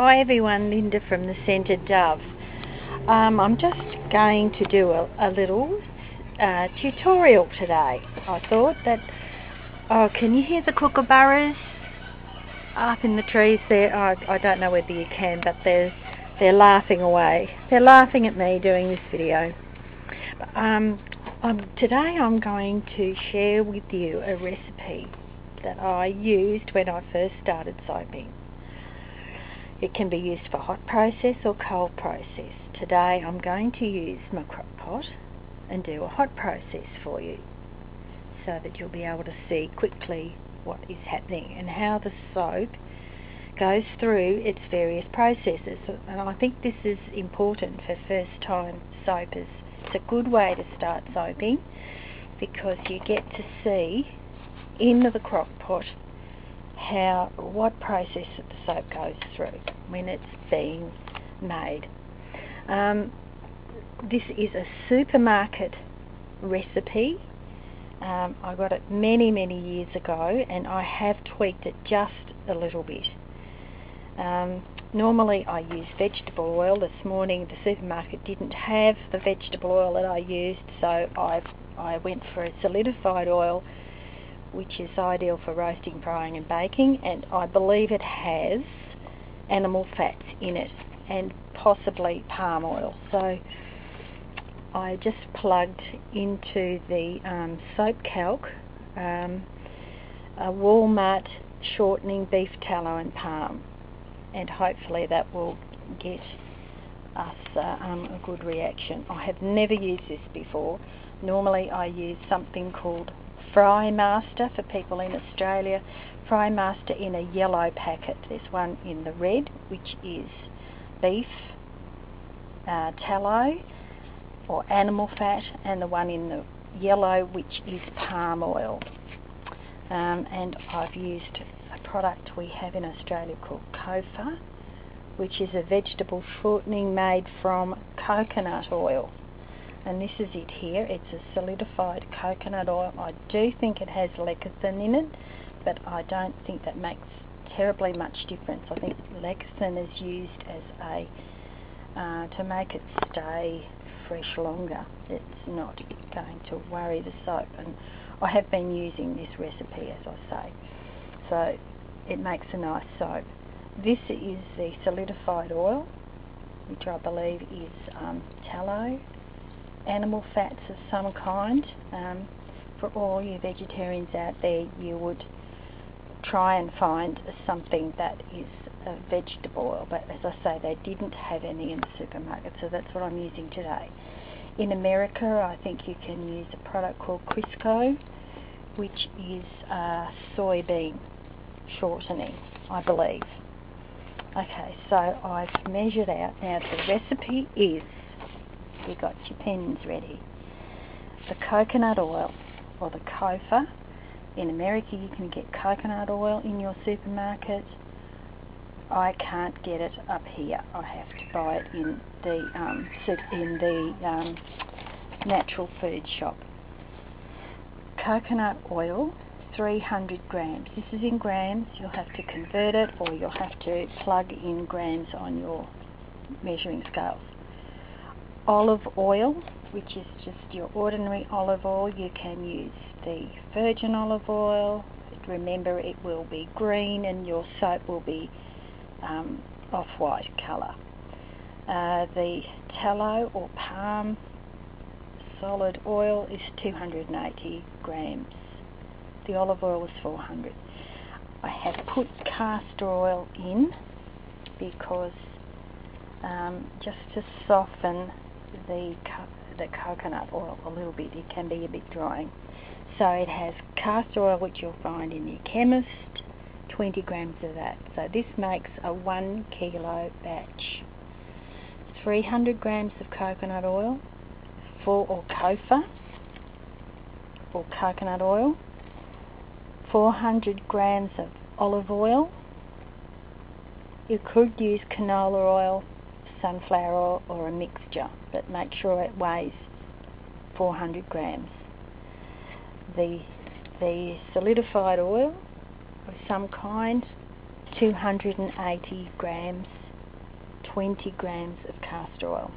Hi everyone, Linda from the Scented Dove. I'm just going to do a little tutorial today. I thought that, can you hear the kookaburras up in the trees there? I don't know whether you can, but they're laughing away. They're laughing at me doing this video. Today I'm going to share with you a recipe that I used when I first started soaping. It can be used for hot process or cold process. Today I'm going to use my crock pot and do a hot process for you so that you'll be able to see quickly what is happening and how the soap goes through its various processes. And I think this is important for first time soapers. It's a good way to start soaping because you get to see in the crock pot what process that the soap goes through when it's being made. This is a supermarket recipe. I got it many years ago and I have tweaked it just a little bit. Normally I use vegetable oil. This morning the supermarket didn't have the vegetable oil that I used, so I went for a solidified oil, which is ideal for roasting, frying and baking, and I believe it has animal fats in it and possibly palm oil. So I just plugged into the Soapcalc a Walmart shortening beef tallow and palm, and hopefully that will get us a good reaction. I have never used this before. Normally I use something called Fry Master for people in Australia. Fry Master in a yellow packet. There's one in the red, which is beef tallow or animal fat, and the one in the yellow, which is palm oil. And I've used a product we have in Australia called Kofa, which is a vegetable shortening made from coconut oil. And this is it here. It's a solidified coconut oil. I do think it has lecithin in it, but I don't think that makes terribly much difference. I think lecithin is used as to make it stay fresh longer. It's not going to worry the soap, and I have been using this recipe, as I say, so it makes a nice soap. This is the solidified oil, which I believe is tallow, animal fats of some kind. For all you vegetarians out there, you would try and find something that is a vegetable oil, but as I say, they didn't have any in the supermarket, so that's what I'm using today. In America, I think you can use a product called Crisco, which is soybean shortening, I believe. Okay, so I've measured out. Now the recipe is, you got your pens ready, the coconut oil, or the Kofa. In America you can get coconut oil in your supermarket. I can't get it up here. I have to buy it in the natural food shop. Coconut oil, 300 grams. This is in grams. You'll have to convert it, or you'll have to plug in grams on your measuring scales. Olive oil, which is just your ordinary olive oil. You can use the virgin olive oil. Remember, it will be green and your soap will be off-white colour. The tallow or palm solid oil is 280 grams. The olive oil is 400. I have put castor oil in because just to soften the coconut oil a little bit. It can be a bit drying. So it has castor oil, which you'll find in your chemist, 20 grams of that. So this makes a 1 kilo batch. 300 grams of coconut oil, or Kofa, or coconut oil, 400 grams of olive oil. You could use canola oil, sunflower oil, or a mixture, but make sure it weighs 400 grams. The solidified oil of some kind, 280 grams 20 grams of castor oil.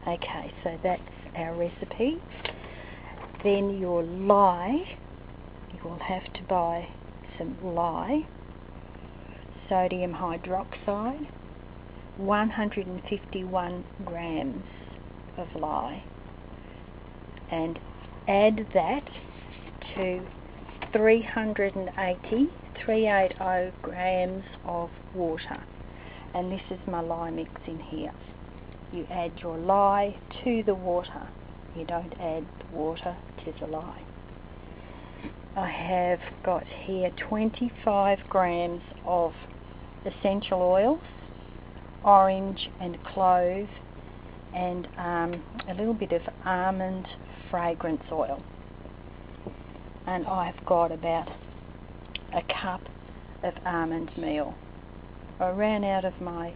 Okay, so that's our recipe. Then your lye, you will have to buy some lye, sodium hydroxide, 151 grams of lye, and add that to 380 grams of water. And this is my lye mix in here. You add your lye to the water. You don't add the water to the lye. I have got here 25 grams of essential oils, orange and clove, and a little bit of almond fragrance oil. And I've got about a cup of almond meal. I ran out of my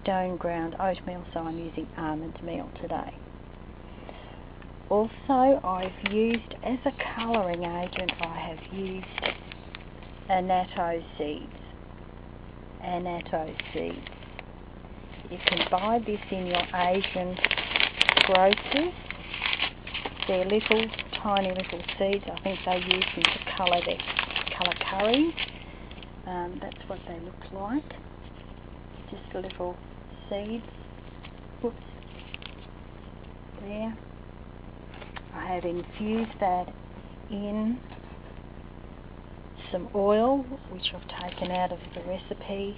stone ground oatmeal, so I'm using almond meal today. Also, I've used, as a colouring agent, I have used annatto seeds. Annatto seeds. You can buy this in your Asian grocers. They're little, tiny little seeds. I think they use them to colour curries. That's what they look like. Just little seeds. Oops. There. I have infused that in some oil, which I've taken out of the recipe,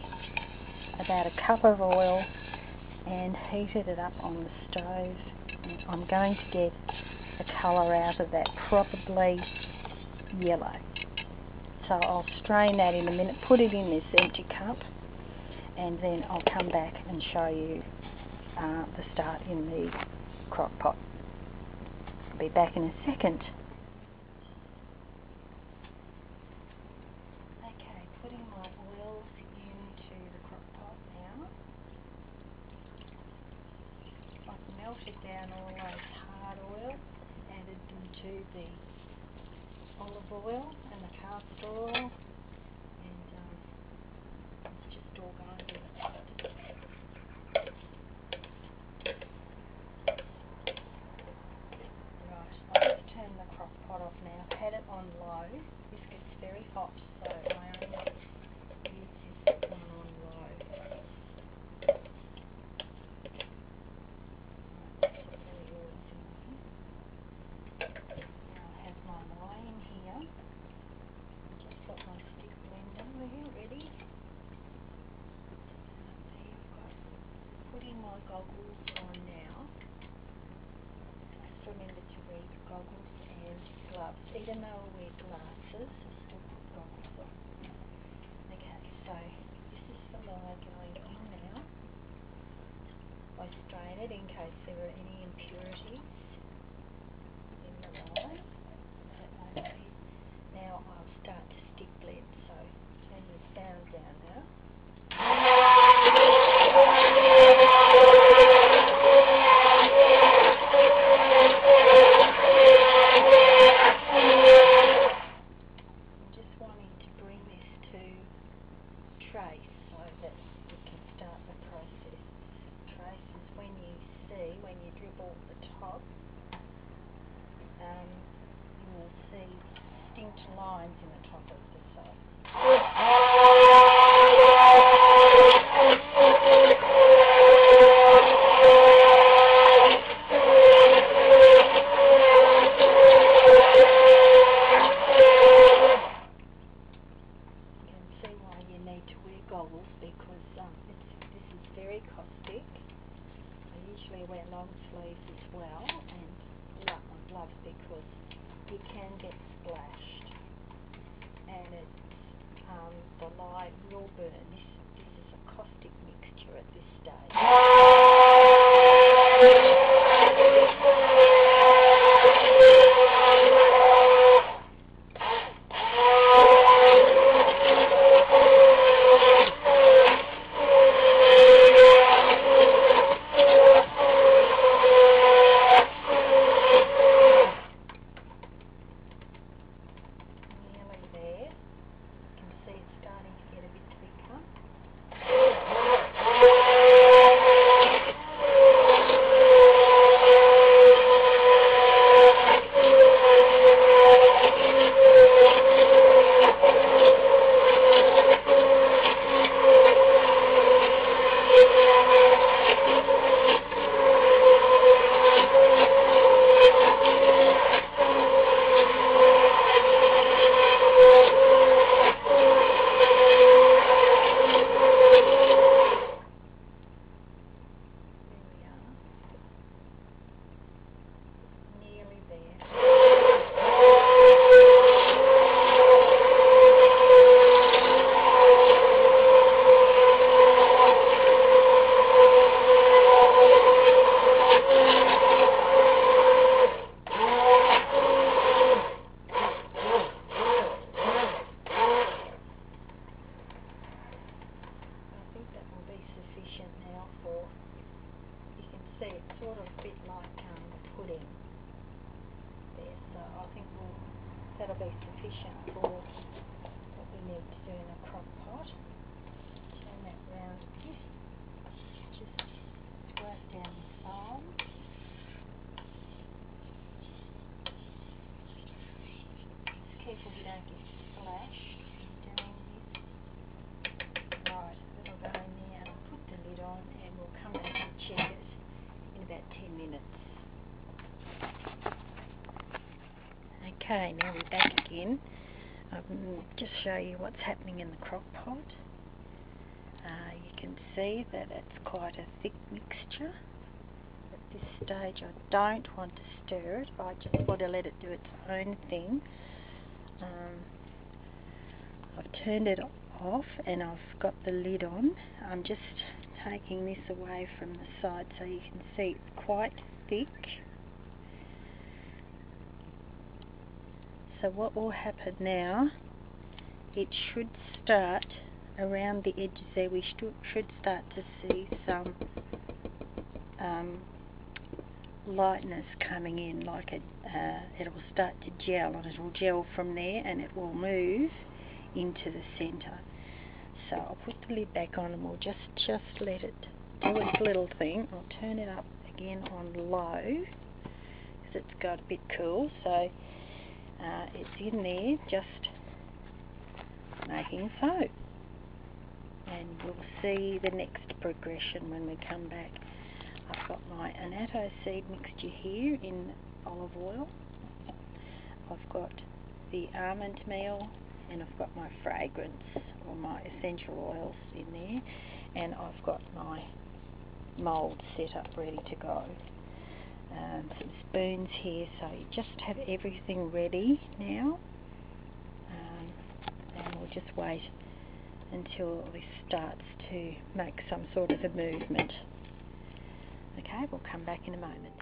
about a cup of oil, and heated it up on the stove. And I'm going to get a colour out of that, probably yellow. So I'll strain that in a minute, put it in this empty cup, and then I'll come back and show you the start in the crock pot. I'll be back in a second. Okay, putting my oils into the crock pot now. I've melted down all those hard oils, added them to the olive oil and the castor oil, and it's just all going to turn the crock pot off now. I've had it on low. This gets very hot, so I only use this one on low. Now I have my lye in here. I've just got my stick blender there ready. There I've got, putting my goggles on now. Just remember to wear goggles and gloves. Even though I wear glasses, I still put goggles on. Okay, so this is the lye going in now. I strain it in case there are any impurities in the lye. That won't be. Now I'll start to stick blend, so turn the sound down now. I'm just wanting to bring this to trace so that we can start the process. Trace is when you see, when you dribble the top, you will see distinct lines in the top of the soap. You can see why you need to wear goggles, because this is very caustic. I usually wear long sleeves as well, and gloves, because you can get splashed, and it's the lye will burn. This is a caustic mixture at this stage. There, you can see it's starting to get a bit thicker. Now for, you can see it's sort of a bit like pudding there, so I think that'll be sufficient for what we need to do in a crock pot. Turn that round a bit, just squirt down the side. Just careful we don't get splashed doing this. Right, that'll go in there. Put the lid on and we'll come back and check it in about 10 minutes. Okay, now we're back again. I'll just show you what's happening in the crock pot. You can see that it's quite a thick mixture. At this stage I don't want to stir it, I just want to let it do its own thing. I've turned it off and I've got the lid on. I'm just taking this away from the side so you can see it's quite thick. So what will happen now, it should start around the edges there, we should start to see some lightness coming in, like it will start to gel, and it will gel from there and it will move into the centre. So I'll put the lid back on and we'll just let it do its little thing. I'll turn it up again on low because it's got a bit cool, so it's in there just making soap, and we'll see the next progression when we come back. I've got my annatto seed mixture here in olive oil, I've got the almond meal, and I've got my fragrance or my essential oils in there, and I've got my mould set up ready to go. Some spoons here, so you just have everything ready now, and we'll just wait until this starts to make some sort of a movement. Okay, we'll come back in a moment.